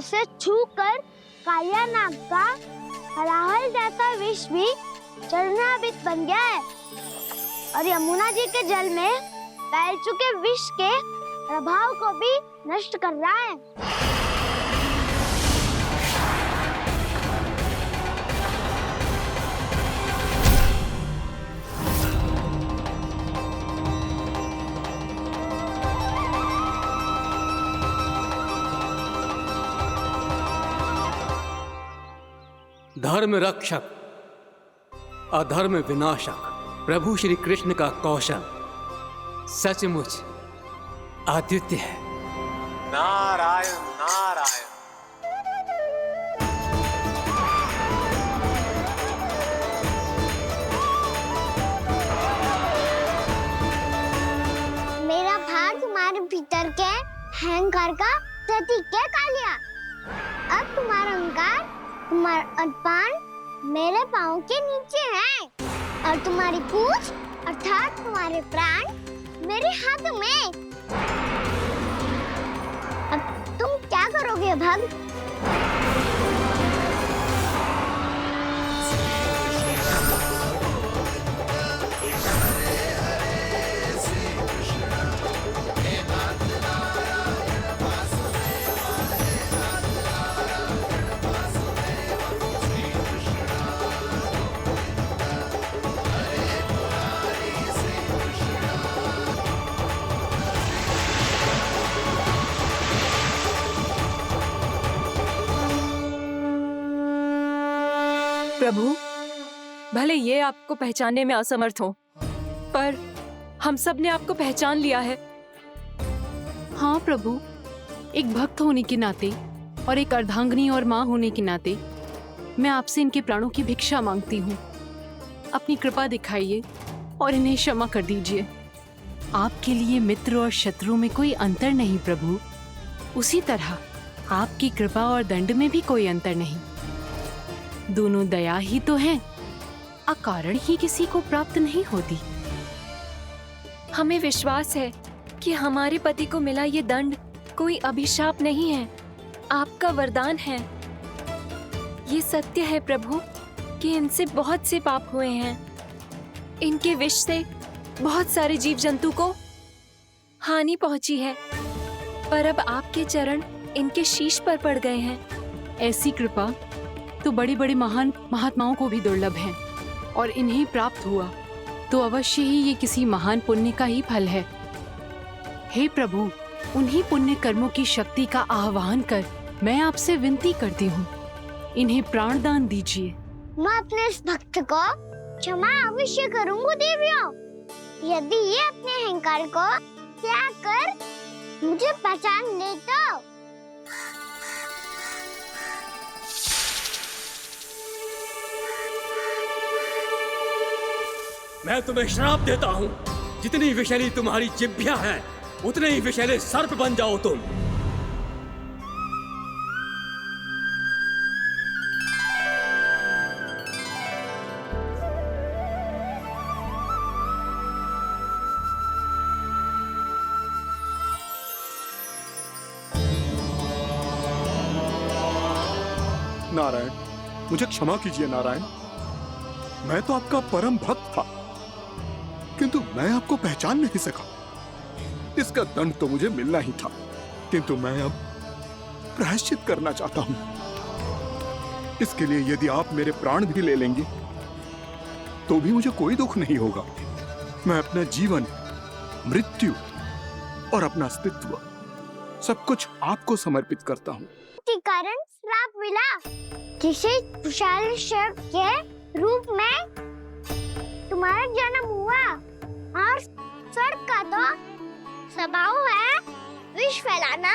उसे छूकर कालिया नाग का हलाहल जैसा विष भी चरणामृत बन गया है और यमुना जी के जल में फैल चुके विष के प्रभाव को भी नष्ट कर रहा है। धर्म रक्षक अधर्म विनाशक प्रभु श्री कृष्ण का कौशल सचमुच अद्वितीय है। नारायण नारायण। मेरा भार तुम्हारे भीतर के अहंकार का प्रतीक है कालिया। अब तुम्हारा अहंकार, तुम्हारा अभिमान मेरे पाँव के नीचे है और तुम्हारी पूंछ अर्थात तुम्हारे प्राण मेरे हाथ में। अब तुम क्या करोगे भक्त? प्रभु, भले ये आपको पहचानने में असमर्थ हो, पर हम सब ने आपको पहचान लिया है। हाँ प्रभु, एक भक्त होने के नाते और एक अर्धांगिनी और माँ होने के नाते मैं आपसे इनके प्राणों की भिक्षा मांगती हूँ। अपनी कृपा दिखाइए और इन्हें क्षमा कर दीजिए। आपके लिए मित्र और शत्रु में कोई अंतर नहीं प्रभु। उसी तरह आपकी कृपा और दंड में भी कोई अंतर नहीं। दोनों दया ही तो हैं, अकारण ही किसी को प्राप्त नहीं होती। हमें विश्वास है कि हमारे पति को मिला ये दंड कोई अभिशाप नहीं है, आपका वरदान है। ये सत्य है प्रभु कि इनसे बहुत से पाप हुए हैं। इनके विष से बहुत सारे जीव जंतु को हानि पहुंची है, पर अब आपके चरण इनके शीश पर पड़ गए हैं। ऐसी कृपा तो बड़े बड़े महान महात्माओं को भी दुर्लभ है और इन्हें प्राप्त हुआ तो अवश्य ही ये किसी महान पुण्य का ही फल है। हे प्रभु, उन्हीं पुण्य कर्मों की शक्ति का आह्वान कर मैं आपसे विनती करती हूँ, इन्हें प्राणदान दीजिए। मैं अपने इस भक्त को क्षमा अवश्य करूंगी देवियों, यदि ये अपने अहंकार को त्याग कर मुझे पहचान ले तो। मैं तुम्हें श्राप देता हूँ, जितनी विषैली तुम्हारी जिह्वा है उतने ही विषैले सर्प बन जाओ तुम। नारायण, मुझे क्षमा कीजिए नारायण। मैं तो आपका परम भक्त था, किंतु मैं आपको पहचान नहीं सका। इसका दंड तो मुझे मिलना ही था, किंतु मैं अब प्रायश्चित करना चाहता हूं। इसके लिए यदि आप मेरे प्राण भी ले लेंगे तो भी मुझे कोई दुख नहीं होगा। मैं अपना जीवन, मृत्यु और अपना अस्तित्व सब कुछ आपको समर्पित करता हूं। के कारण श्राप मिला, जिसे विशाल सर्प के रूप में तुम्हारा जन्म हुआ और सर्प का तो स्वभाव है विष फैलाना,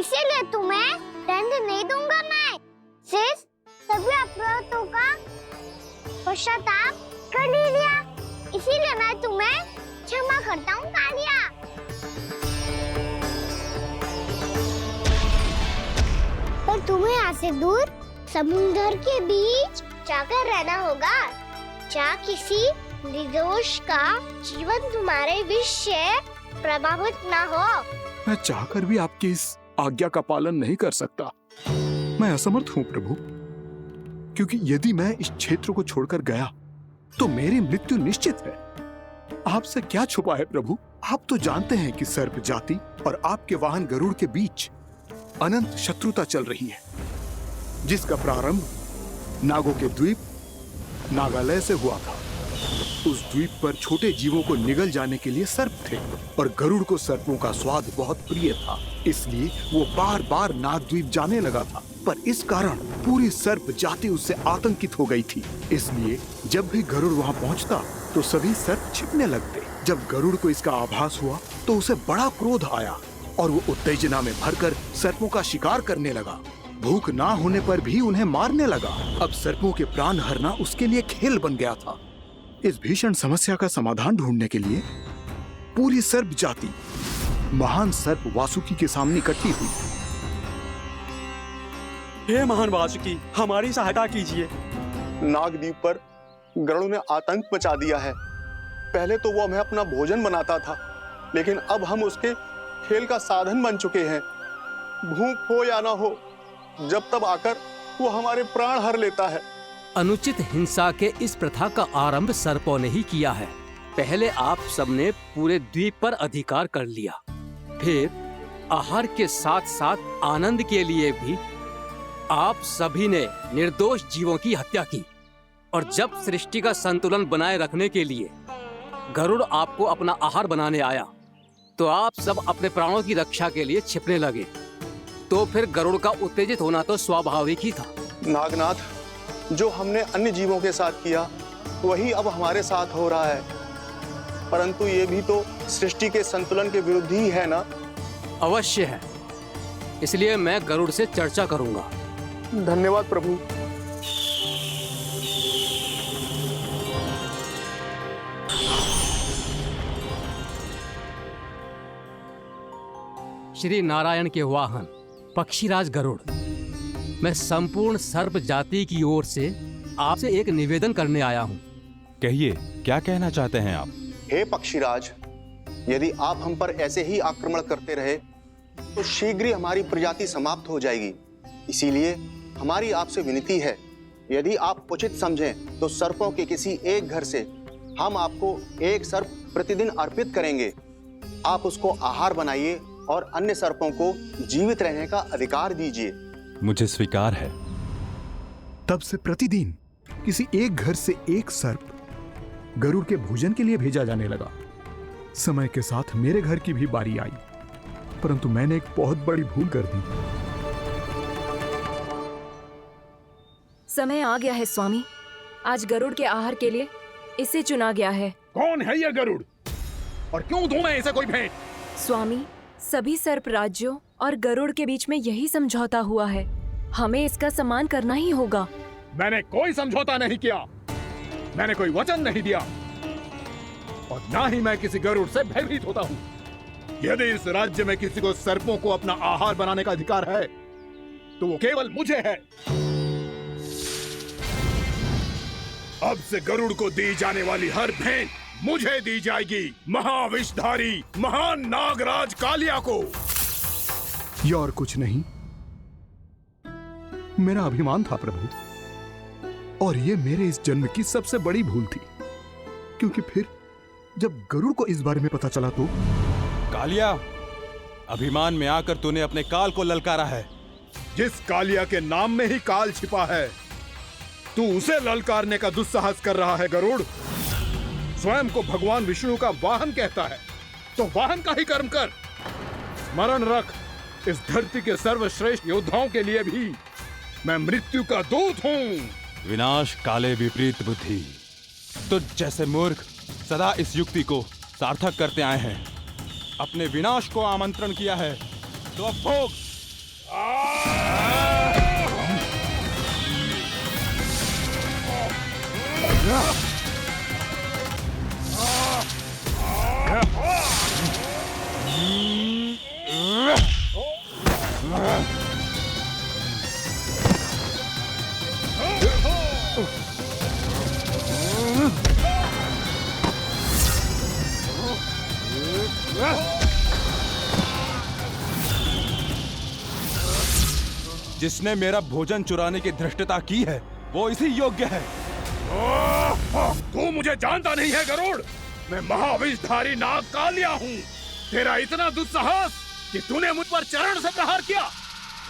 इसीलिए तुम्हें दंड नहीं दूंगा। मैं सिर्फ सभी अपराधों का पश्चाताप कर लिया, इसीलिए मैं तुम्हें क्षमा करता हूँ कालिया। पर तुम्हें यहाँ से दूर समुद्र के बीच जाकर रहना होगा, जहाँ किसी निर्दोष का जीवन तुम्हारे विष से प्रभावित ना हो। मैं चाहकर भी आपकी इस आज्ञा का पालन नहीं कर सकता। मैं असमर्थ हूं प्रभु, क्योंकि यदि मैं इस क्षेत्र को छोड़कर गया तो मेरी मृत्यु निश्चित है। आपसे क्या छुपा है प्रभु? आप तो जानते हैं कि सर्प जाति और आपके वाहन गरुड़ के बीच अनंत शत्रुता चल रही है, जिसका प्रारंभ नागों के द्वीप नागालय से हुआ था। उस द्वीप पर छोटे जीवों को निगल जाने के लिए सर्प थे और गरुड़ को सर्पों का स्वाद बहुत प्रिय था, इसलिए वो बार बार नागद्वीप जाने लगा था। पर इस कारण पूरी सर्प जाति उससे आतंकित हो गई थी, इसलिए जब भी गरुड़ वहां पहुंचता तो सभी सर्प छिपने लगते। जब गरुड़ को इसका आभास हुआ तो उसे बड़ा क्रोध आया और वो उत्तेजना में भरकर सर्पों का शिकार करने लगा। भूख ना होने पर भी उन्हें मारने लगा। अब सर्पों के प्राण हरना उसके लिए खेल बन गया था। इस भीषण समस्या का समाधान ढूंढने के लिए पूरी सर्प जाति महान सर्प वासुकी के सामने इकट्ठी हुई। हे महान वासुकी, हमारी सहायता कीजिए। नागद्वीप पर गरुड़ ने आतंक मचा दिया है। पहले तो वो हमें अपना भोजन बनाता था, लेकिन अब हम उसके खेल का साधन बन चुके हैं। भूख हो या ना हो, जब तब आकर वो हमारे प्राण हर लेता है। अनुचित हिंसा के इस प्रथा का आरंभ सर्पों ने ही किया है। पहले आप सबने पूरे द्वीप पर अधिकार कर लिया, फिर आहार के साथ साथ आनंद के लिए भी आप सभी ने निर्दोष जीवों की हत्या की। और जब सृष्टि का संतुलन बनाए रखने के लिए गरुड़ आपको अपना आहार बनाने आया, तो आप सब अपने प्राणों की रक्षा के लिए छिपने लगे। तो फिर गरुड़ का उत्तेजित होना तो स्वाभाविक ही था। नागनाथ, जो हमने अन्य जीवों के साथ किया वही अब हमारे साथ हो रहा है, परंतु ये भी तो सृष्टि के संतुलन के विरुद्ध ही है ना? अवश्य है, इसलिए मैं गरुड़ से चर्चा करूंगा। धन्यवाद प्रभु। श्री नारायण के वाहन पक्षीराज गरुड़, मैं संपूर्ण सर्प जाति की ओर से आपसे एक निवेदन करने आया हूँ। कहिए, क्या कहना चाहते हैं आप? हे पक्षीराज, यदि आप हम पर ऐसे ही आक्रमण करते रहे तो शीघ्र ही हमारी प्रजाति समाप्त हो जाएगी। इसीलिए हमारी आपसे विनती है, यदि आप उचित समझें तो सर्पों के किसी एक घर से हम आपको एक सर्प प्रतिदिन अर्पित करेंगे। आप उसको आहार बनाइए और अन्य सर्पों को जीवित रहने का अधिकार दीजिए। मुझे स्वीकार है। तब से प्रतिदिन किसी एक घर से एक सर्प गरुड़ के भोजन के लिए भेजा जाने लगा। समय के साथ मेरे घर की भी बारी आई, परंतु मैंने एक बहुत बड़ी भूल कर दी। समय आ गया है स्वामी, आज गरुड़ के आहार के लिए इसे चुना गया है। कौन है यह गरुड़ और क्यों दूं मैं इसे कोई भेंट? स्वामी, सभी सर्प राज्यों और गरुड़ के बीच में यही समझौता हुआ है, हमें इसका सम्मान करना ही होगा। मैंने कोई समझौता नहीं किया, मैंने कोई वचन नहीं दिया और ना ही मैं किसी गरुड़ से भयभीत होता हूँ। यदि इस राज्य में किसी को सर्पों को अपना आहार बनाने का अधिकार है तो वो केवल मुझे है। अब से गरुड़ को दी जाने वाली हर भेंट मुझे दी जाएगी, महाविषधारी महान नागराज कालिया को। यह और कुछ नहीं, मेरा अभिमान था प्रभु, और ये मेरे इस जन्म की सबसे बड़ी भूल थी, क्योंकि फिर जब गरुड़ को इस बारे में पता चला तो। कालिया, अभिमान में आकर तूने अपने काल को ललकारा है। जिस कालिया के नाम में ही काल छिपा है, तू उसे ललकारने का दुस्साहस कर रहा है गरुड़। स्वयं को भगवान विष्णु का वाहन कहता है, तो वाहन का ही कर्म कर। स्मरण रख, इस धरती के सर्वश्रेष्ठ योद्धाओं के लिए भी मैं मृत्यु का दूत हूँ। विनाश काले विपरीत बुद्धि। तुझ जैसे मूर्ख सदा इस युक्ति को सार्थक करते आए हैं। अपने विनाश को आमंत्रण किया है तो अब भोग। जिसने मेरा भोजन चुराने की धृष्टता की है वो इसी योग्य है। तू मुझे जानता नहीं है गरुड़। मैं महाविषधारी नाग कालिया हूँ। तेरा इतना दुस्साहस कि तूने मुझ पर चरण से प्रहार किया।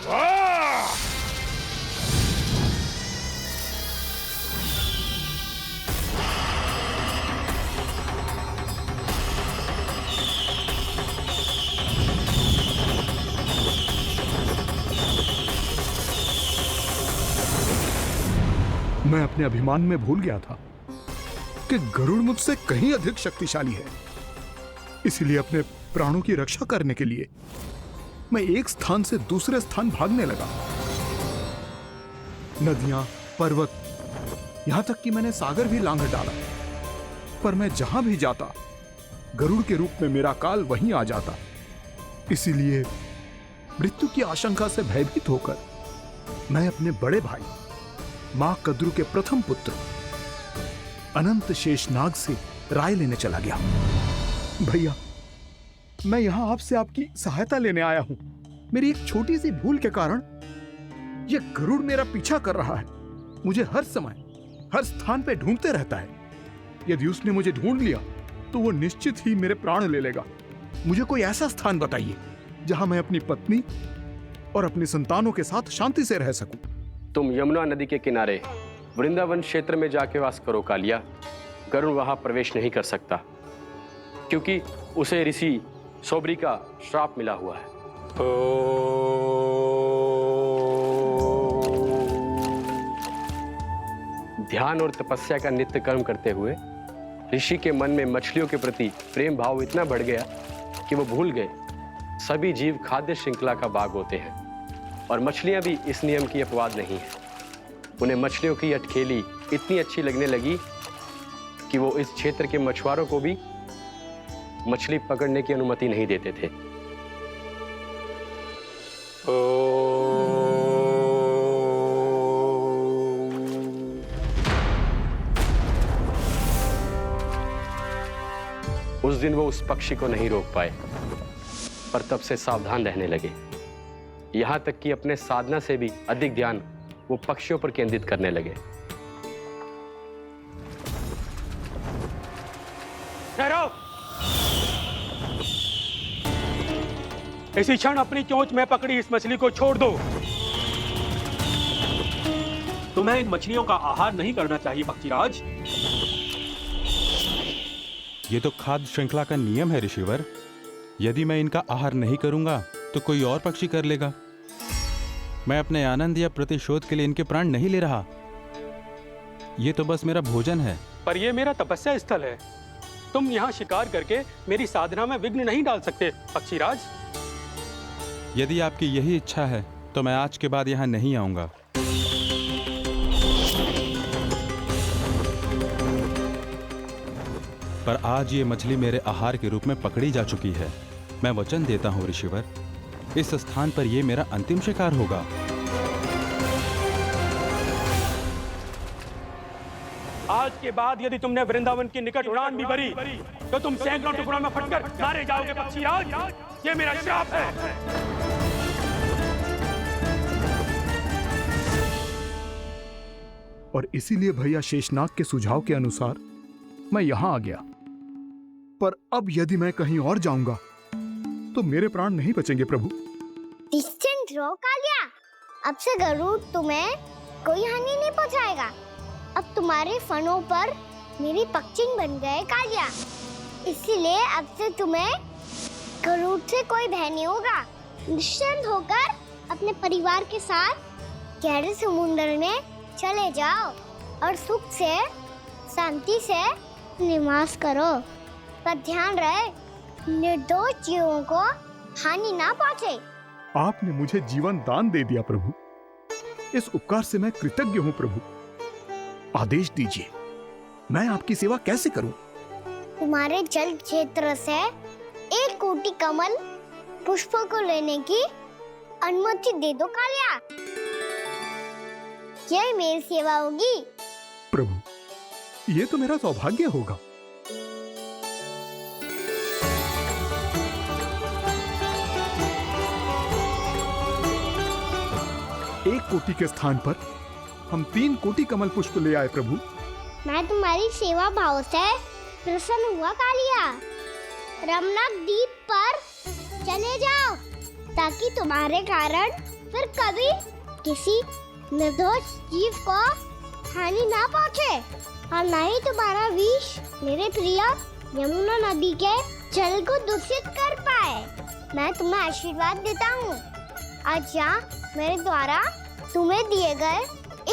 वाह! मैं अपने अभिमान में भूल गया था कि गरुड़ मुझसे कहीं अधिक शक्तिशाली है। इसलिए अपने प्राणों की रक्षा करने के लिए मैं एक स्थान से दूसरे स्थान भागने लगा। नदियां, पर्वत, यहां तक कि मैंने सागर भी लांघ डाला। पर मैं जहां भी जाता गरुड़ के रूप में मेरा काल वहीं आ जाता। इसीलिए मृत्यु की आशंका से भयभीत होकर मैं अपने बड़े भाई मां कद्रू के प्रथम पुत्र अनंत शेषनाग से राय लेने चला गया। भैया, मैं यहां आपसे आपकी सहायता लेने आया हूं। मेरी एक छोटी सी भूल के कारण यह गरुड़ मेरा पीछा कर रहा है। मुझे हर समय हर स्थान पे ढूंढते रहता है। यदि उसने मुझे ढूंढ लिया तो वो निश्चित ही मेरे प्राण ले लेगा। मुझे कोई ऐसा स्थान बताइए जहां मैं अपनी पत्नी और अपनी संतानों के साथ शांति से रह सकूं। तुम यमुना नदी के किनारे वृंदावन क्षेत्र में जाके वास करो कालिया। गरुड़ वहां प्रवेश नहीं कर सकता क्योंकि उसे ऋषि सोबरी का श्राप मिला हुआ है। ध्यान और तपस्या का नित्य कर्म करते हुए ऋषि के मन में मछलियों के प्रति प्रेम भाव इतना बढ़ गया कि वो भूल गए सभी जीव खाद्य श्रृंखला का भाग होते हैं और मछलियां भी इस नियम की अपवाद नहीं है। उन्हें मछलियों की अटखेली इतनी अच्छी लगने लगी कि वो इस क्षेत्र के मछुआरों को भी मछली पकड़ने की अनुमति नहीं देते थे। उस दिन वो उस पक्षी को नहीं रोक पाए, पर तब से सावधान रहने लगे। यहां तक कि अपने साधना से भी अधिक ध्यान वो पक्षियों पर केंद्रित करने लगे। ठहरो! इसी क्षण अपनी चोंच में पकड़ी इस मछली को छोड़ दो। तुम्हें इन मछलियों का आहार नहीं करना चाहिए पक्षीराज। ये तो खाद्य श्रृंखला का नियम है ऋषिवर। यदि मैं इनका आहार नहीं करूंगा तो कोई और पक्षी कर लेगा। मैं अपने आनंद या प्रतिशोध के लिए इनके प्राण नहीं ले रहा। ये तो बस मेरा भोजन है। पर यह मेरा तपस्या स्थल है। तुम यहाँ शिकार करके मेरी साधना में विघ्न नहीं डाल सकते पक्षीराज। यदि आपकी यही इच्छा है तो मैं आज के बाद यहाँ नहीं आऊंगा। पर आज ये मछली मेरे आहार के रूप में पकड़ी जा चुकी है। मैं वचन देता हूँ ऋषिवर, इस स्थान पर यह मेरा अंतिम शिकार होगा। आज के बाद यदि तुमने वृंदावन की निकट उड़ान भी भरी तो तुम सैकड़ों टुकड़ों में फटकर मारे जाओगे पक्षीराज। ये मेरा श्राप है। और इसीलिए भैया शेषनाग के सुझाव के अनुसार मैं यहां आ गया। पर अब यदि मैं कहीं और जाऊंगा तो मेरे प्राण नहीं बचेंगे प्रभु। निश्चिंत रहो कालिया, अब से गरुड़ तुम्हें कोई हानि नहीं पहुंचाएगा। अब तुम्हारे फनों पर मेरी पक्षिंग बन गए कालिया, इसीलिए अब से तुम्हें गरुड़ से कोई भय नहीं होगा। निश्चिंत होकर अपने परिवार के साथ गहरे समुद्र में चले जाओ और सुख से शांति से निवास करो। पर ध्यान रहे निर्दोष जीवों को हानि ना पहुंचे। आपने मुझे जीवन दान दे दिया प्रभु, इस उपकार से मैं कृतज्ञ हूँ प्रभु। आदेश दीजिए, मैं आपकी सेवा कैसे करूं? तुम्हारे जल क्षेत्र से 1 कोटि कमल पुष्पों को लेने की अनुमति दे दो कालिया। यही मेरी सेवा होगी। प्रभु, ये तो मेरा सौभाग्य होगा। 1 कोटि के स्थान पर हम 3 कोटि कमल पुष्प ले आए प्रभु। मैं तुम्हारी सेवा भाव से प्रसन्न हुआ कालिया। रमनाक द्वीप पर चले जाओ ताकि तुम्हारे कारण फिर कभी किसी निर्दोष जीव को हानि ना पहुंचे और ना ही तुम्हारा विष मेरे प्रिय यमुना नदी के जल को दूषित कर पाए। मैं तुम्हें आशीर्वाद देता हूँ। आज यहाँ मेरे द्वारा तुम्हें दिए गए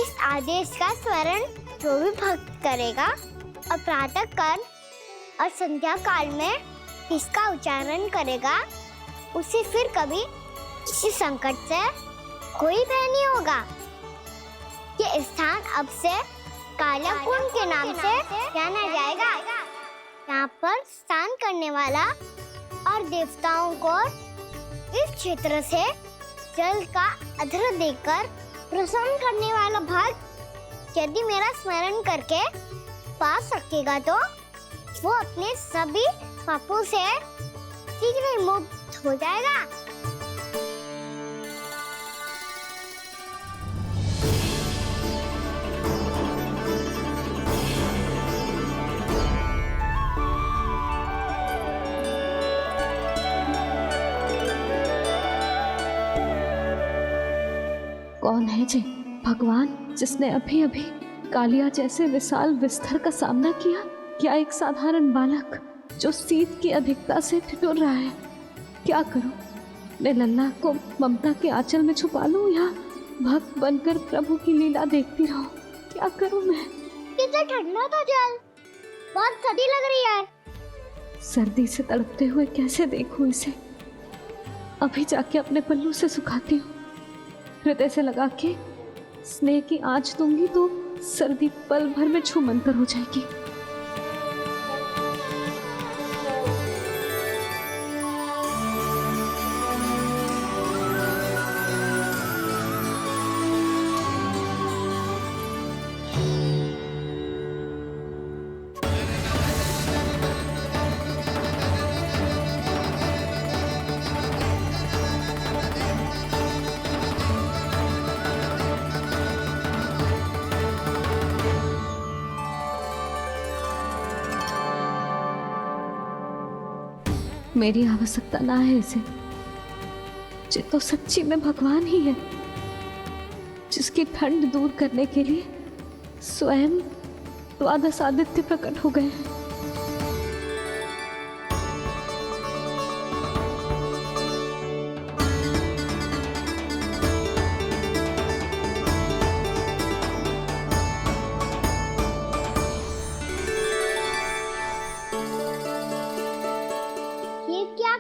इस आदेश का स्मरण जो भी भक्त करेगा और प्रातः काल और संध्या काल में इसका उच्चारण करेगा, उसे फिर कभी किसी संकट से कोई भय नहीं होगा। ये स्थान अब से काला कुंड के नाम से जाना जाएगा। यहाँ पर स्नान करने वाला और देवताओं को इस क्षेत्र से जल का अधर देकर प्रसन्न करने वाला भक्त यदि मेरा स्मरण करके पास रखेगा तो वो अपने सभी पापों से शीघ्र ही मुक्त हो जाएगा। कौन है जी भगवान जिसने अभी अभी कालिया जैसे विशाल विस्तर का सामना किया? क्या एक साधारण बालक जो शीत की अधिकता से ठिठुर रहा है? क्या करूं? मैं लल्ला को ममता के आंचल में छुपा लूं या भक्त बनकर प्रभु की लीला देखती रहूं? क्या करूं मैं? कितना ठंडा था जल, बहुत सर्दी लग रही है। सर्दी से तड़पते हुए कैसे देखूं इसे? अभी जाके अपने पल्लू से सुखाती हूँ। हृदय से लगा के स्नेह की आंच दूंगी तो सर्दी पल भर में छूमंतर हो जाएगी। मेरी आवश्यकता ना है इसे। ये तो सच्ची में भगवान ही है जिसकी ठंड दूर करने के लिए स्वयं द्वादश आदित्य प्रकट हो गए हैं।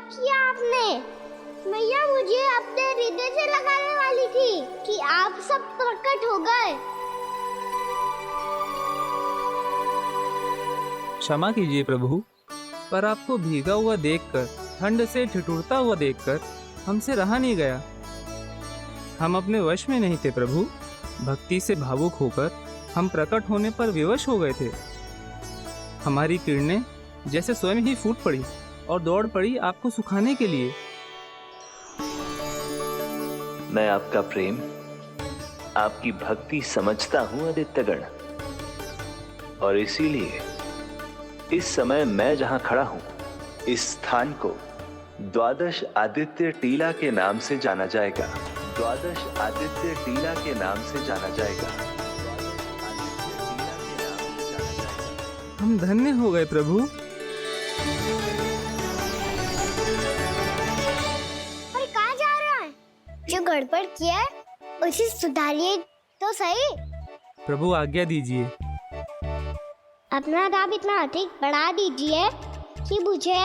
किया आपने? मैया मुझे अपने हृदय से लगाने वाली थी कि आप सब प्रकट हो गए। क्षमा कीजिए प्रभु, पर आपको भीगा हुआ देखकर, ठंड से ठिठुरता हुआ देखकर हमसे रहा नहीं गया। हम अपने वश में नहीं थे प्रभु। भक्ति से भावुक होकर हम प्रकट होने पर विवश हो गए थे। हमारी किरणें जैसे स्वयं ही फूट पड़ी और दौड़ पड़ी आपको सुखाने के लिए। मैं आपका प्रेम, आपकी भक्ति समझता हूं आदित्यगण, और इसीलिए इस समय मैं जहां खड़ा हूं, इस स्थान को द्वादश आदित्य टीला के नाम से जाना जाएगा। द्वादश आदित्य टीला के नाम से जाना जाएगा। हम धन्य हो गए प्रभु। और कहाँ जा रहा है? जो गड़बड़ किया है उसे सुधारिए तो सही। प्रभु आज्ञा दीजिए। अपना दाम इतना अधिक बढ़ा दीजिए कि मुझे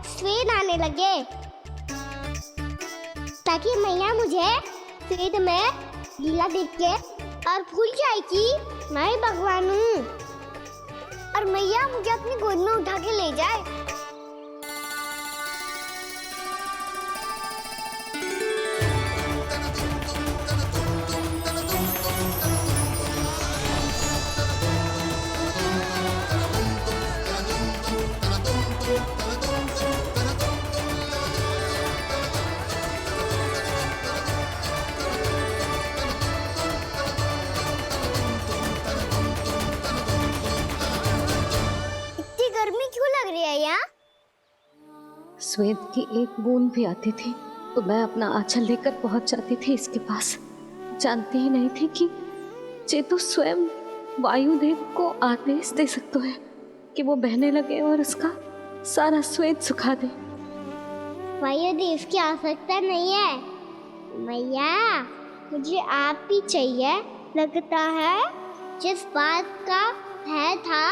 स्वेद आने लगे, ताकि मैया मुझे स्वेद में लीला देख के और भूल जाए कि मैं ही भगवान हूँ, और मैया मुझे अपनी गोद में उठा के ले जाए। श्वेत की एक बूंद भी आती थी तो मैं अपना आंचल लेकर पहुंच जाती थी इसके पास। जानती ही नहीं थी कि चेतु स्वयं वायुदेव को आदेश दे सकता है कि वो बहने लगे और उसका सारा श्वेत सुखा दे। वायुदेव की आवश्यकता नहीं है मैया, मुझे आप ही चाहिए। लगता है जिस बात का भय था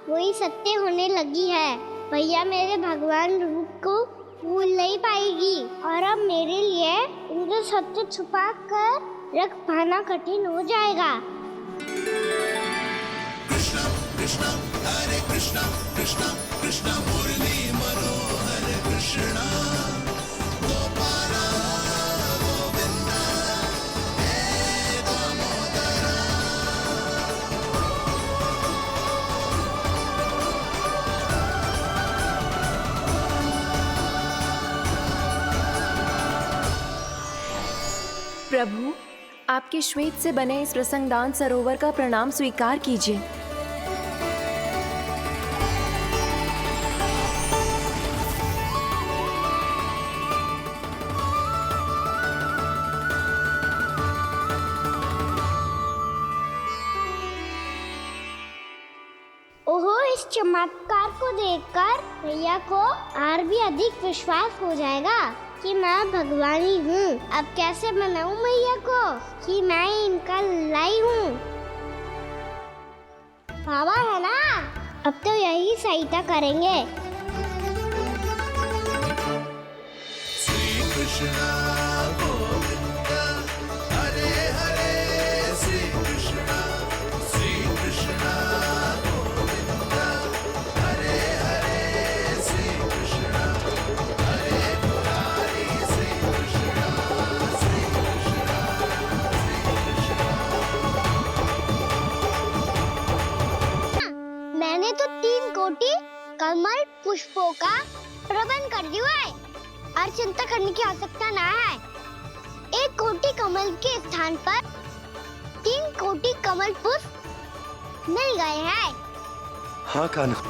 वही सत्य होने लगी है। भैया मेरे भगवान रूप को भूल नहीं पाएगी और अब मेरे लिए इनको सत्य छुपा कर रख पाना कठिन हो जाएगा। कृष्णा कृष्णा हरे कृष्णा कृष्णा कृष्णा मुरली मनोहर कृष्णा गोपाला गोविंदा हे दामोदरा। प्रभु, आपके श्वेत से बने इस प्रसंगदान सरोवर का प्रणाम स्वीकार कीजिए। ओहो, इस चमत्कार को देखकर भैया को और भी अधिक विश्वास हो जाएगा कि मैं भगवानी हूँ। अब कैसे मनाऊं मैया को कि मैं इनका लाई हूँ। बाबा है ना, अब तो यही सहायता करेंगे। श्री कृष्णा गोविंदा हरे हरे श्री कृष्णा गोविंदा हरे हरे श्री कृष्णा हरे मुरारी श्री कृष्णा श्री कृष्णा मैंने तो 3 कोटि कमल पुष्पों का प्रबंध कर दिया है और चिंता करने की आवश्यकता ना है। 1 कोटि कमल के स्थान पर 3 कोटि कमल पुष्प मिल गए हैं। हाँ कान्हा,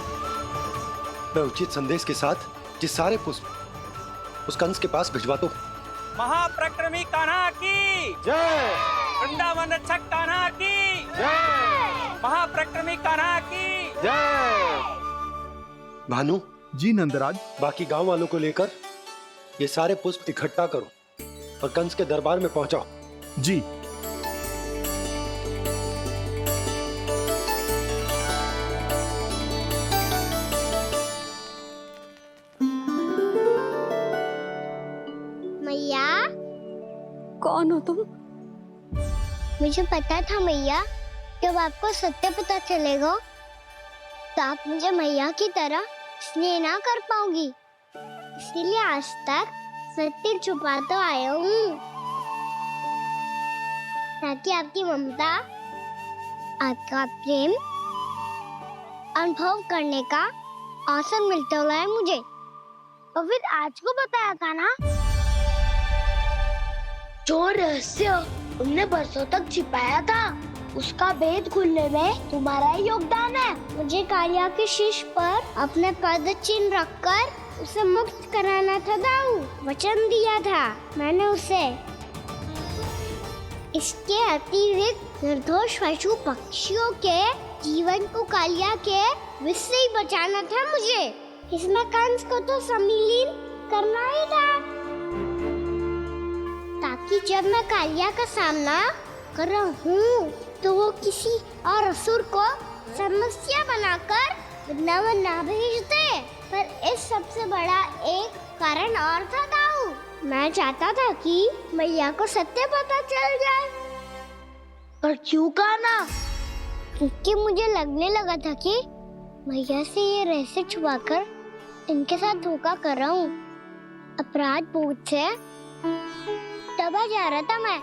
मैं उचित संदेश के साथ ये सारे पुष्प उस कंस के पास भिजवाता हूँ। महाप्रक्रमी कान्हा की जय। वृंदावन रक्षक कान्हा की जय। महाप्रक्रमी कान्हा की जय। भानु जी नंदराज, बाकी गांव वालों को लेकर ये सारे पुष्प इकट्ठा करो और कंस के दरबार में पहुंचाओ। जी। मैया, कौन हो तुम? मुझे पता था मैया, जब आपको सत्य पता चलेगा तो आप मुझे मैया की तरह स्नेह ना कर पाओगी। इसीलिए आज तक सत्य छुपाता आया हूँ ताकि आपकी ममता, आपका प्रेम अनुभव करने का अवसर मिलता हुआ है मुझे। और फिर आज को बताया था ना, जो रहस्य तुमने बरसों तक छिपाया था उसका भेद खुलने में तुम्हारा ही योगदान है। मुझे कालिया के शीश पर अपने पद चिन्ह रखकर उसे मुक्त कराना था दाऊ, वचन दिया था मैंने उसे। इसके अतिरिक्त निर्दोष पशु पक्षियों के जीवन को कालिया के विष से ही बचाना था मुझे। इसमें कंस को तो सम्मिलित करना ही था ताकि जब मैं कालिया का सामना कर रहा हूँ तो वो किसी और असुर को समस्या बनाकर वृंदावन ना भेज दे। पर इस सबसे बड़ा एक कारण और था दाऊ, मैं चाहता था कि मैया को सत्य पता चल जाए। पर क्यों कहा ना? क्योंकि मुझे लगने लगा था कि मैया से ये रहस्य छुपाकर इनके साथ धोखा कर रहा हूँ। अपराध बोध से दबा जा रहा था मैं।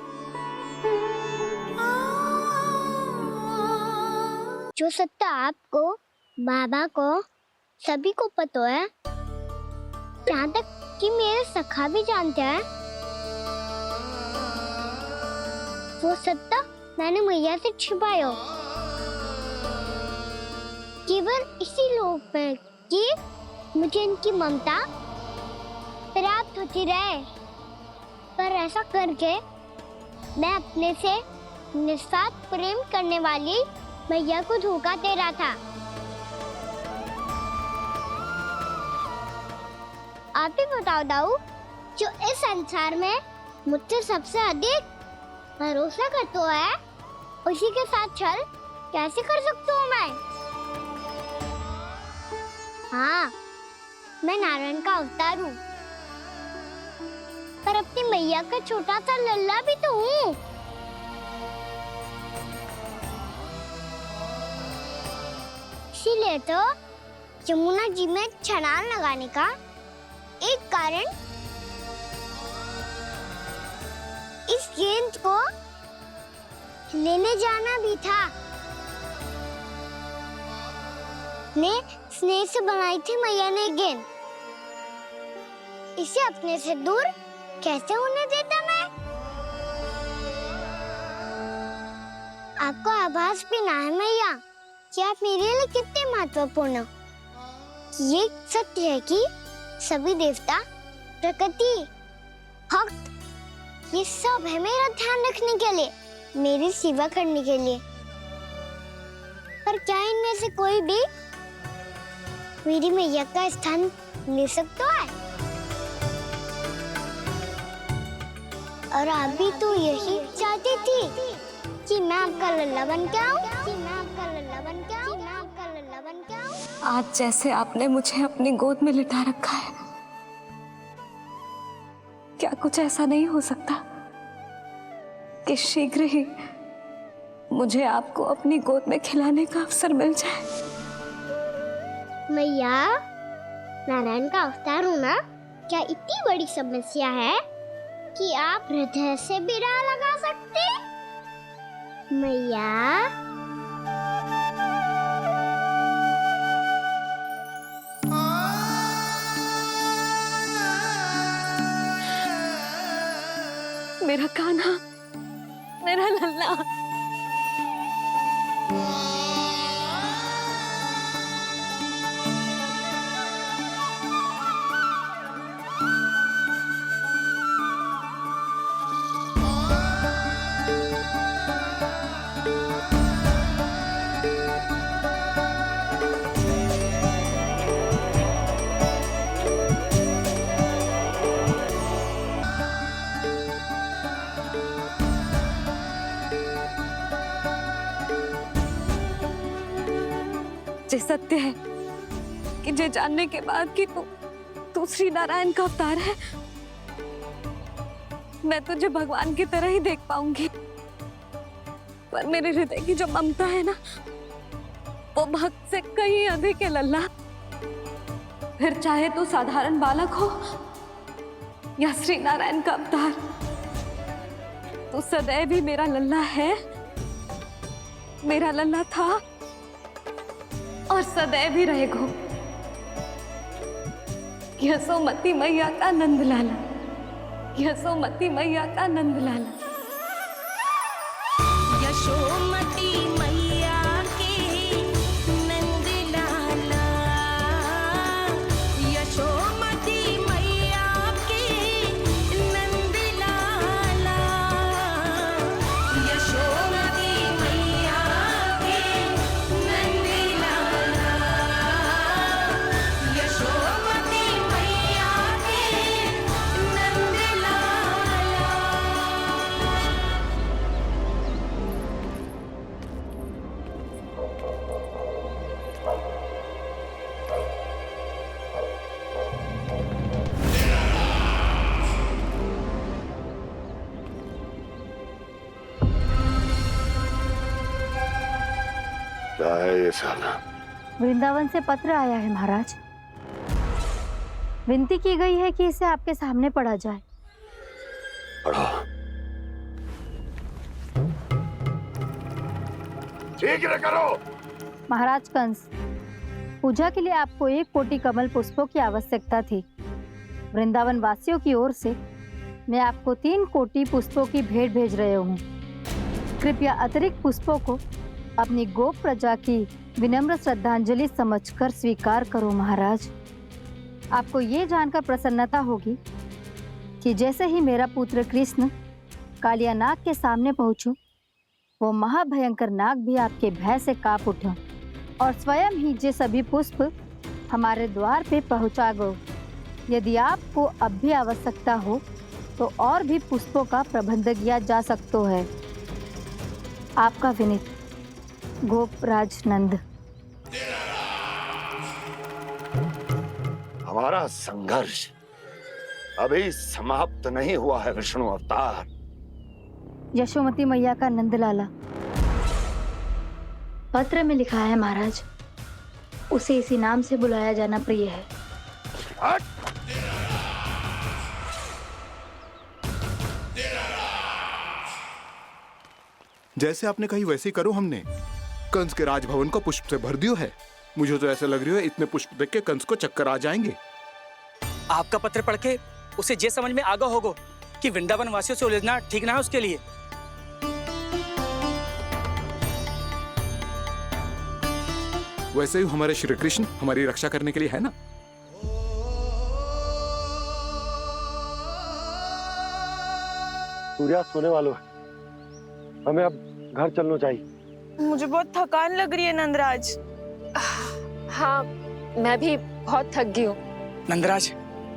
जो सत्य आपको, बाबा को, सभी को पता है, यहाँ तक कि मेरे सखा भी जानते हैं, वो सत्य मैंने मैया से छिपाया केवल इसी लोक में कि मुझे इनकी ममता प्राप्त होती रहे। पर ऐसा करके मैं अपने से निस्वार्थ प्रेम करने वाली मैया को धोखा दे रहा था। आप ही बताओ दाऊ, जो इस संसार में मुझसे सबसे अधिक भरोसा करता है, उसी के साथ छल कैसे कर सकता हूँ मैं? हाँ, मैं नारायण का अवतार हूँ, पर अपनी मैया का छोटा सा लल्ला भी तो हूँ। इसीलिए तो यमुना जी में छलांग लगाने का एक कारण इस गेंद को लेने जाना भी था। स्नेह से बनाई थी मैया ने गेंद, इसे अपने से दूर कैसे होने देता मैं? आपको आभास भी ना है मैया कि आप मेरे लिए कितने महत्वपूर्ण हो। ये सत्य है कि सभी देवता, प्रकृति, भक्त, ये सब है मेरा ध्यान रखने के लिए, मेरी सेवा करने के लिए। पर क्या इनमें से कोई भी मेरी मैया का स्थान ले सकता है? और आप भी तो यही चाहती थी कि मैं आपका लल्ला बन के आऊं, आज जैसे आपने मुझे अपनी गोद में लिटा रखा है, क्या कुछ ऐसा नहीं हो सकता कि शीघ्र ही मुझे आपको अपनी गोद में खिलाने का अवसर मिल जाए? मैया, नारायण का अवतार होना क्या इतनी बड़ी समस्या है कि आप हृदय से भी राह लगा सकते? मैया, मेरा कान्हा, मेरा लल्ला। ये सत्य है कि ये जानने के बाद कि तू श्री नारायण का अवतार है, मैं तुझे भगवान की तरह ही देख पाऊंगी। पर मेरे हृदय की जो ममता है ना, वो भक्त से कहीं अधिक है लल्ला। फिर चाहे तू साधारण बालक हो या श्री नारायण का अवतार, तू सदैव ही मेरा लल्ला है, मेरा लल्ला था और सदैव ही रहेगा। यशोमती मैया का नंद लाला, यशोमती मैया का नंद लाला। यशोमती मैया के नंद लाला, यशोमती मैया के नंद लाला, यशोमती मैया के नंद लाला, यशोमती मैया के नंद लाला। क्या है ये साला? वृंदावन से पत्र आया है महाराज। विनती की गई है कि इसे आपके सामने पढ़ा जाए। पढ़ो। शीघ्र करो। महाराज कंस, पूजा के लिए आपको 1 कोटि कमल पुष्पों की आवश्यकता थी। वृंदावन वासियों की ओर से मैं आपको 3 कोटि पुष्पों की भेंट भेज रहे हूँ। कृपया अतिरिक्त पुष्पों को अपनी गोप प्रजा की विनम्र श्रद्धांजलि समझकर स्वीकार करो महाराज। आपको ये जानकर प्रसन्नता होगी कि जैसे ही मेरा पुत्र कृष्ण कालिया नाग के सामने पहुंचो, वो महाभयंकर नाग भी आपके भय से कांप उठा और स्वयं ही जे सभी पुष्प हमारे द्वार पे पहुंचा गो। यदि आपको अब भी आवश्यकता हो तो और भी पुष्पों का प्रबंध किया जा सकता है। आपका विनीत गोपराज नंद। हमारा संघर्ष अभी समाप्त नहीं हुआ है विष्णु अवतार। यशोमती मैया का नंदलाला। पत्र में लिखा है महाराज, उसे इसी नाम से बुलाया जाना प्रिय है। जैसे आपने कही वैसे ही करो। हमने कंस के राजभवन को पुष्प से भर दियो है। मुझे तो ऐसा लग रही है इतने पुष्प देख के कंस को चक्कर आ जाएंगे। आपका पत्र पढ़ के उसे ये समझ में आगा होगा कि वृंदावन वासियों से उलझना ठीक ना है उसके लिए। वैसे ही हमारे श्री कृष्ण हमारी रक्षा करने के लिए है ना। सूर्यास्त होने वाला है, हमें अब घर चलना चाहिए। मुझे बहुत थकान लग रही है नंदराज। हाँ, मैं भी बहुत थक गई हूँ। नंदराज,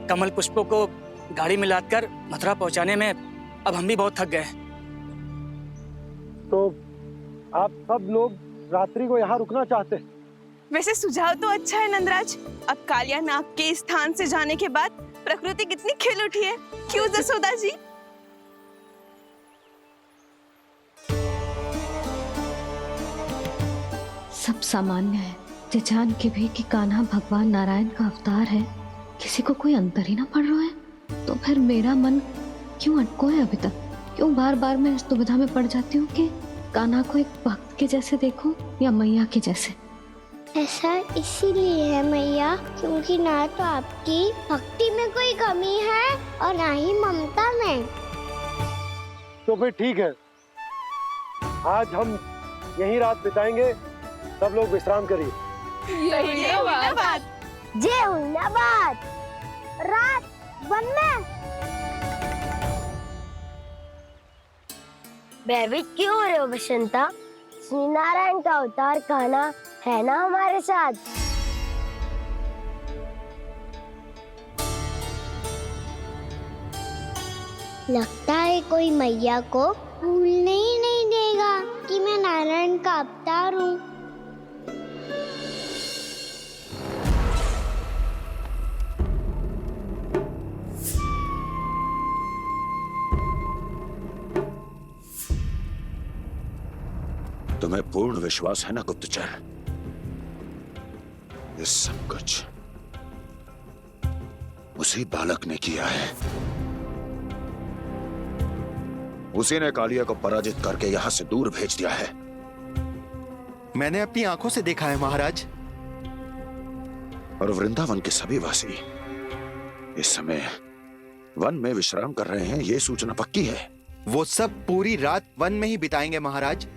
कमल पुष्पों को गाड़ी में लादकर मथुरा पहुंचाने में अब हम भी बहुत थक गए। तो आप सब लोग रात्रि को यहाँ रुकना चाहते हैं? वैसे सुझाव तो अच्छा है नंदराज। अब कालिया नाग के स्थान से जाने के बाद प्रकृति कितनी खिल उठी है, क्यों जसोदा जी? सब सामान्य है। ये जान के भी कि कान्हा भगवान नारायण का अवतार है, किसी को कोई अंतर ही ना पड़ रहा है, तो फिर मेरा मन क्यों अटको है अभी तक? क्यों बार बार मैं इस दुविधा में पड़ जाती हूँ कि कान्हा को एक भक्त के जैसे देखूं या मैया के जैसे? ऐसा इसीलिए है मैया क्योंकि ना तो आपकी भक्ति में कोई कमी है और ना ही ममता में। तो फिर ठीक है, आज हम यहीं रात बिताएंगे। सब लोग विश्राम करिए। जय हुइलाबाद। रात वन में भयभीत क्यों हो रहे हो बसंता? श्री नारायण का अवतार कान्हा है ना हमारे साथ। लगता है कोई मैया को भूलने ही नहीं देगा कि मैं नारायण का अवतार हूँ। तुम्हें पूर्ण विश्वास है ना गुप्तचर? ये सब कुछ उसी बालक ने किया है। उसी ने कालिया को पराजित करके यहां से दूर भेज दिया है। मैंने अपनी आंखों से देखा है महाराज। और वृंदावन के सभी वासी इस समय वन में विश्राम कर रहे हैं, ये सूचना पक्की है। वो सब पूरी रात वन में ही बिताएंगे महाराज।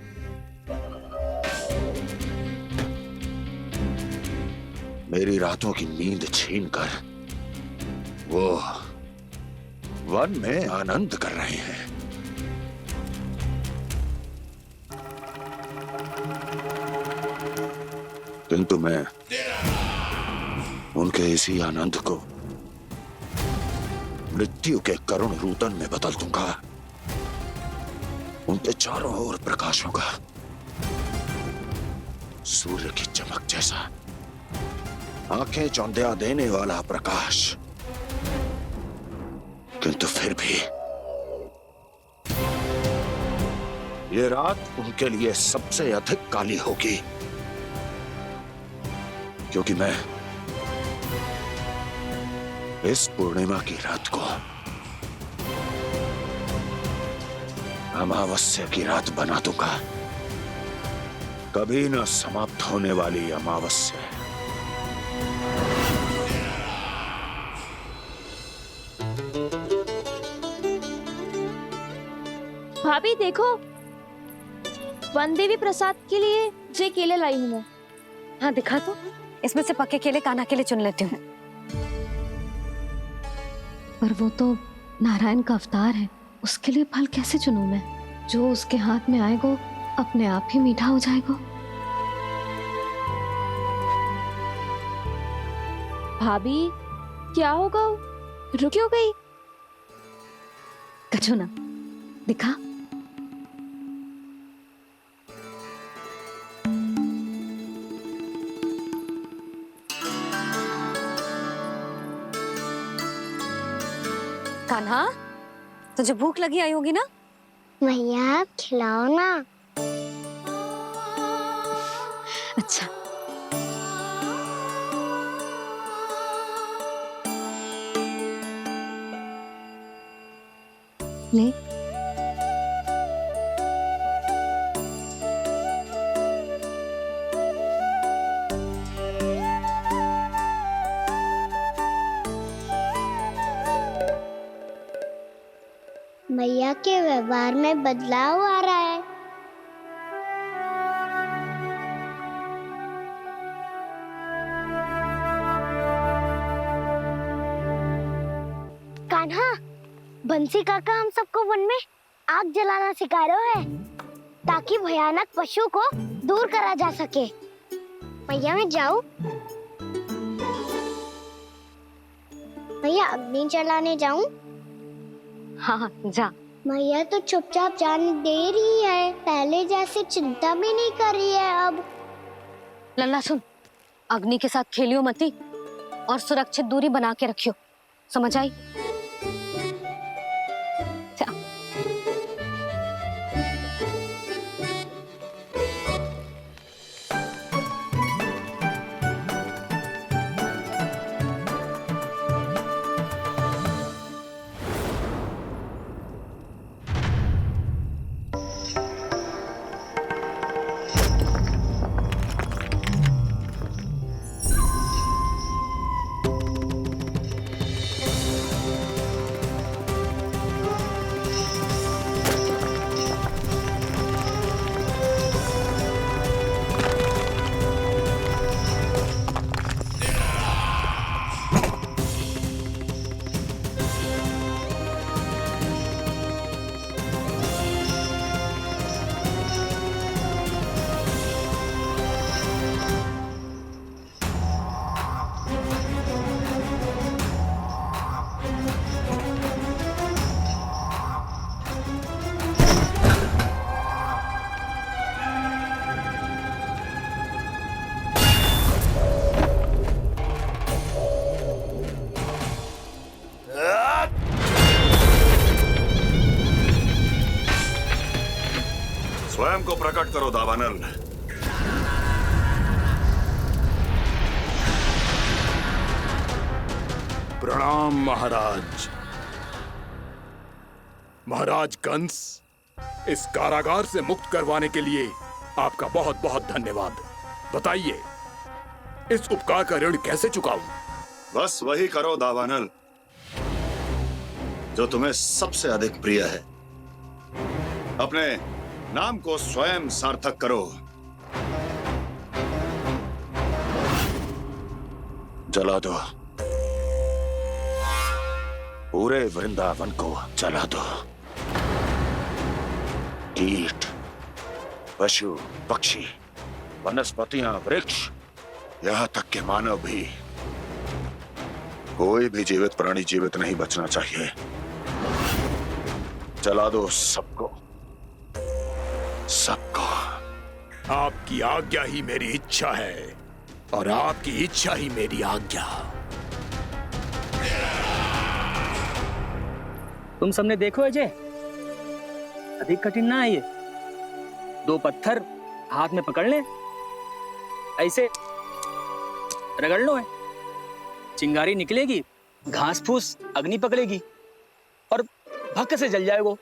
मेरी रातों की नींद छीनकर वो वन में आनंद कर रहे हैं। किंतु मैं उनके इसी आनंद को मृत्यु के करुण रूतन में बदल दूंगा। उनके चारों ओर प्रकाश होगा, सूर्य की चमक जैसा, आंखें चौंधिया देने वाला प्रकाश। किंतु फिर भी ये रात उनके लिए सबसे अधिक काली होगी, क्योंकि मैं इस पूर्णिमा की रात को अमावस्या की रात बना दूंगा। कभी न समाप्त होने वाली अमावस्या। भाभी देखो, वन देवी प्रसाद के लिए जे केले लाई हूँ मैं। हाँ दिखा तो। इसमें से पक्के केले कान्हा के लिए चुन लेती हूँ। पर वो तो नारायण का अवतार है, उसके लिए फल कैसे चुनूं मैं? जो उसके हाथ में आएगा अपने आप ही मीठा हो जाएगा। भाभी क्या होगा? रुक क्यों गई? कछू ना दिखा। कान्हा, तुझे भूख लगी आई होगी ना? भैया खिलाओ ना। अच्छा, ले। भैया के व्यवहार में बदलाव आ रहा है। कान्हा, बंसी काका हम सबको वन में आग जलाना सिखा रहे हैं ताकि भयानक पशु को दूर करा जा सके। भैया मैं जाऊं? भैया अग्नि जलाने जाऊं? हाँ जा। भैया तो चुपचाप जाने दे रही है, पहले जैसे चिंता भी नहीं कर रही है अब। लल्ला सुन, अग्नि के साथ खेलियो मती और सुरक्षित दूरी बना के रखियो, समझ आई? स्वयं को प्रकट करो दावानल। प्रणाम महाराज। महाराज कंस, इस कारागार से मुक्त करवाने के लिए आपका बहुत बहुत धन्यवाद। बताइए, इस उपकार का ऋण कैसे चुकाऊं? बस वही करो दावानल जो तुम्हें सबसे अधिक प्रिय है। अपने नाम को स्वयं सार्थक करो। जला दो, पूरे वृंदावन को जला दो। कीट, पशु, पक्षी, वनस्पतियां, वृक्ष, यहां तक के मानव भी, कोई भी जीवित प्राणी जीवित नहीं बचना चाहिए। जला दो सबको, सबको। आपकी आज्ञा ही मेरी इच्छा है और आपकी इच्छा ही मेरी आज्ञा। तुम सबने देखो अजय, अधिक कठिन ना है ये। 2 पत्थर हाथ में पकड़ ले, ऐसे रगड़ लो है, चिंगारी निकलेगी, घास फूस अग्नि पकड़ेगी और भक्क से जल जाएगा।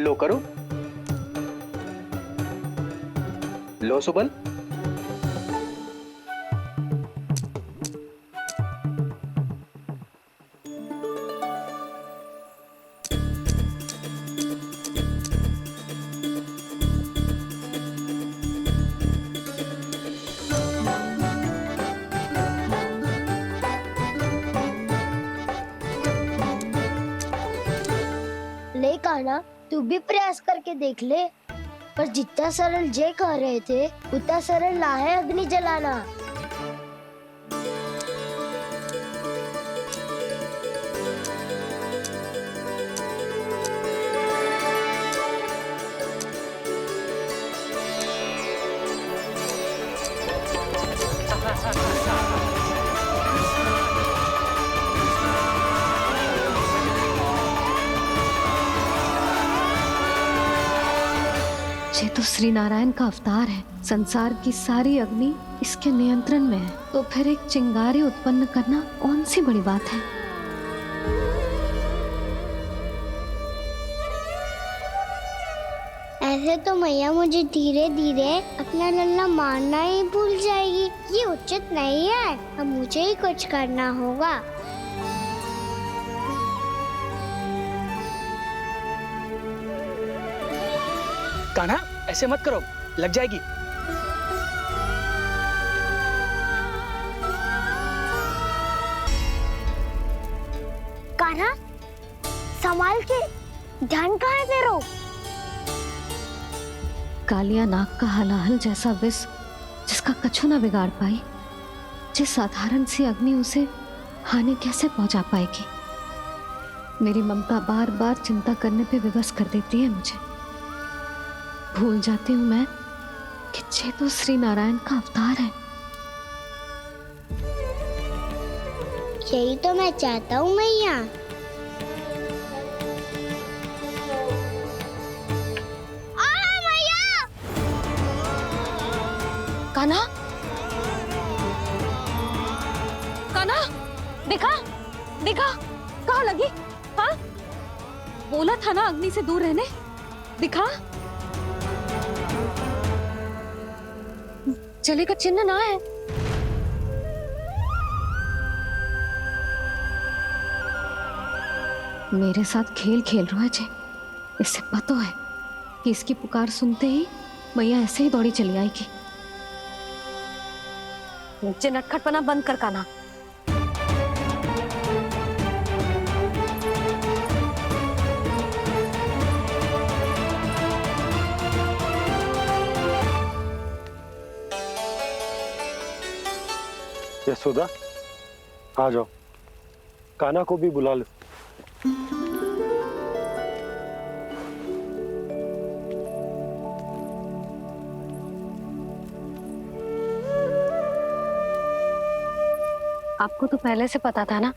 लो करो, लो सुबल। कान्हा, तू भी प्रयास करके देख ले। पर जितना सरल जय कह रहे थे उतना सरल ना है अग्नि जलाना। ये तो श्री नारायण का अवतार है। संसार की सारी अग्नि इसके नियंत्रण में है, तो फिर एक चिंगारी उत्पन्न करना कौन सी बड़ी बात है। ऐसे तो मैया मुझे धीरे धीरे अपना लल्ला मारना ही भूल जाएगी। ये उचित नहीं है, अब मुझे ही कुछ करना होगा। कान्हा, ऐसे मत करो, लग जाएगी। कान्हा, संभाल के, ध्यान कहाँ है तेरा? कालिया नाग का हलाहल जैसा विष जिसका कछु ना बिगाड़ पाई, जिस साधारण सी अग्नि उसे हानि कैसे पहुंचा पाएगी। मेरी ममता बार बार चिंता करने पे विवश कर देती है मुझे। भूल जाती हूँ मैं कि ये तो श्री नारायण का अवतार है। यही तो मैं चाहता हूँ मैया। कान्हा, कान्हा, देखा देखा, कहाँ लगी? हाँ, बोला था ना अग्नि से दूर रहने। दिखा, जले का चिन्ह ना है। मेरे साथ खेल खेल रहा है जे। इससे पता है कि इसकी पुकार सुनते ही मैया ऐसे ही दौड़ी चली आएगी। मुझे नटखटपना बंद कर कान्हा। यशोदा, आ जाओ, कान्हा को भी बुला लो। आपको तो पहले से पता था ना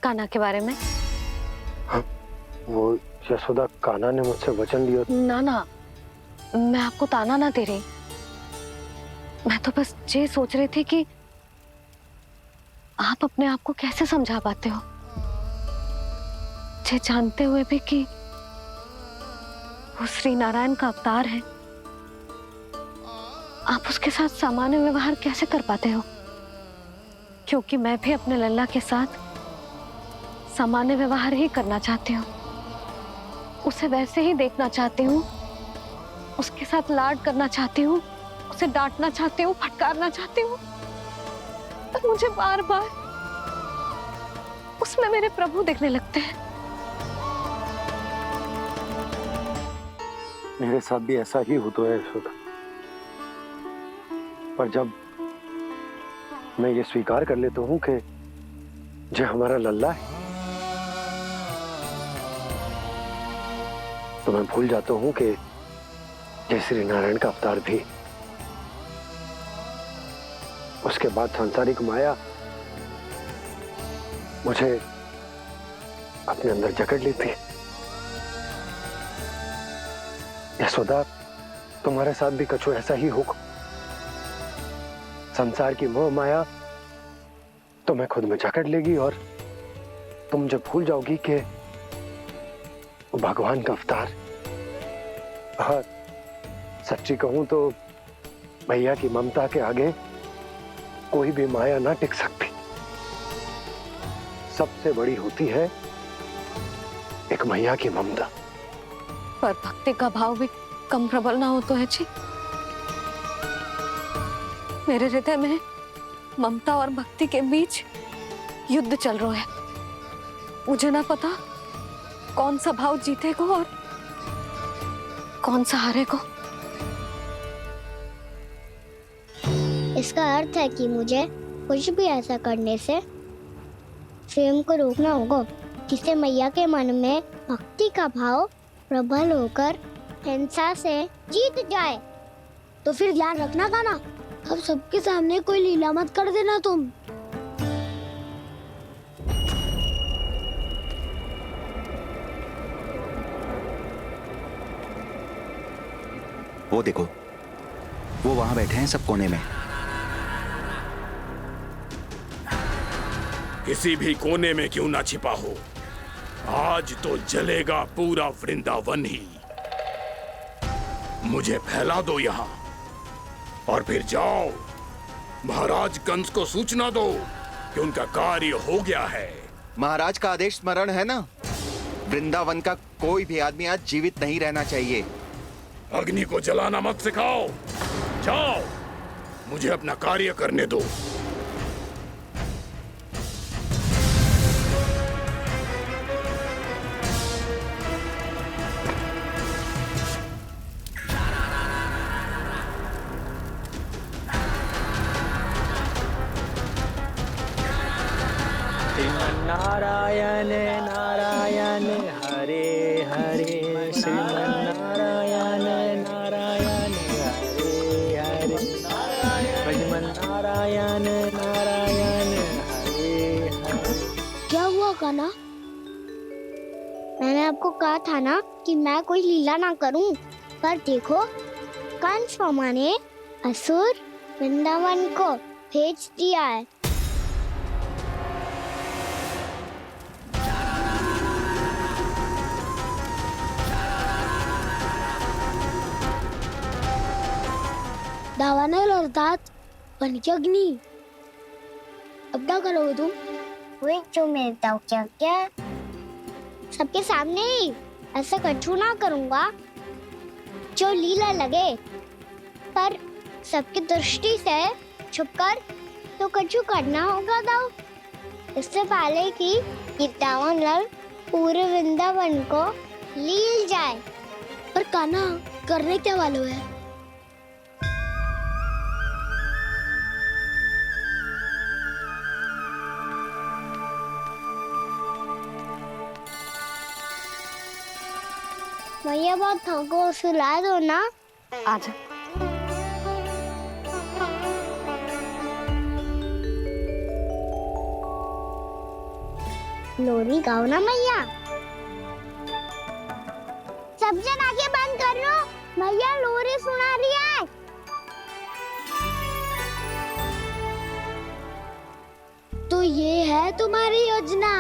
कान्हा के बारे में? हाँ, वो यशोदा, कान्हा ने मुझसे वचन लिया। ना ना, मैं आपको ताना ना दे रही। मैं तो बस ये सोच रही थी कि आप अपने आप को कैसे समझा पाते हो, ये जानते हुए भी कि वो श्री नारायण का अवतार है। आप उसके साथ सामान्य व्यवहार कैसे कर पाते हो? क्योंकि मैं भी अपने लल्ला के साथ सामान्य व्यवहार ही करना चाहती हूँ। उसे वैसे ही देखना चाहती हूँ, उसके साथ लाड करना चाहती हूँ, उसे डांटना चाहती हूँ, फटकारना चाहती हूँ। पर मुझे बार बार उसमें मेरे प्रभु दिखने लगते हैं। मेरे साथ भी ऐसा ही होता है यशोदा। पर जब मैं ये स्वीकार कर लेता हूँ कि जो हमारा लल्ला है, तो मैं भूल जाता हूँ कि जय श्री नारायण का अवतार भी। उसके बाद सांसारिक माया मुझे अपने अंदर जकड़ लेती है। यशोदा, तुम्हारे साथ भी कछु ऐसा ही होगा। संसार की मोह माया तुम्हें खुद में जकड़ लेगी और तुम जब भूल जाओगी कि भगवान का अवतार। और सच्ची कहूं तो भैया की ममता के आगे कोई भी माया ना टिक सकती। सबसे बड़ी होती है एक मैया की ममता। पर भक्ति का भाव भी कम प्रबल ना हो तो है जी। मेरे हृदय में ममता और भक्ति के बीच युद्ध चल रहा है। मुझे ना पता कौन सा भाव जीतेगा और कौन सहारे को? इसका अर्थ है कि मुझे कुछ भी ऐसा करने से स्वयं को रोकना होगा, जिससे मैया के मन में भक्ति का भाव प्रबल होकर हिंसा से जीत जाए। तो फिर ध्यान रखना कान्हा, अब सबके सामने कोई लीला मत कर देना तुम। वो देखो, वो वहां बैठे हैं सब कोने में। किसी भी कोने में क्यों ना छिपा हो, आज तो जलेगा पूरा वृंदावन ही। मुझे फैला दो यहाँ और फिर जाओ महाराज कंस को सूचना दो कि उनका कार्य हो गया है। महाराज का आदेश स्मरण है ना, वृंदावन का कोई भी आदमी आज जीवित नहीं रहना चाहिए। अग्नि को जलाना मत सिखाओ, जाओ मुझे अपना कार्य करने दो। नारायण नारायण हरे हरे, श्रीमन्नारायण नारायण हरे हरे, श्रीमन्नारायण नारायण हरे हरे। क्या हुआ कान्हा? मैंने आपको कहा था ना कि मैं कोई लीला ना करूं, पर देखो कंस मामा ने असुर वृंदावन को भेज दिया है। दावानल अर्थात पंचअग्नि। अब क्या करोगे तुम? वही जो मेरे ताऊ क्या क्या सबके सामने ही ऐसा कछु ना करूंगा जो लीला लगे, पर सबकी दृष्टि से छुपकर तो कछु करना होगा दाऊ। इससे पहले कि ये दावानल पूरे वृंदावन को लील जाए। पर कान्हा करने क्या वालों है? भैया बहुत थको, सुला दो ना। आजा। लोरी गाओ ना मैया। सब जन आंखें बंद कर लो, मैया लोरी सुना रही है। तो ये है तुम्हारी योजना?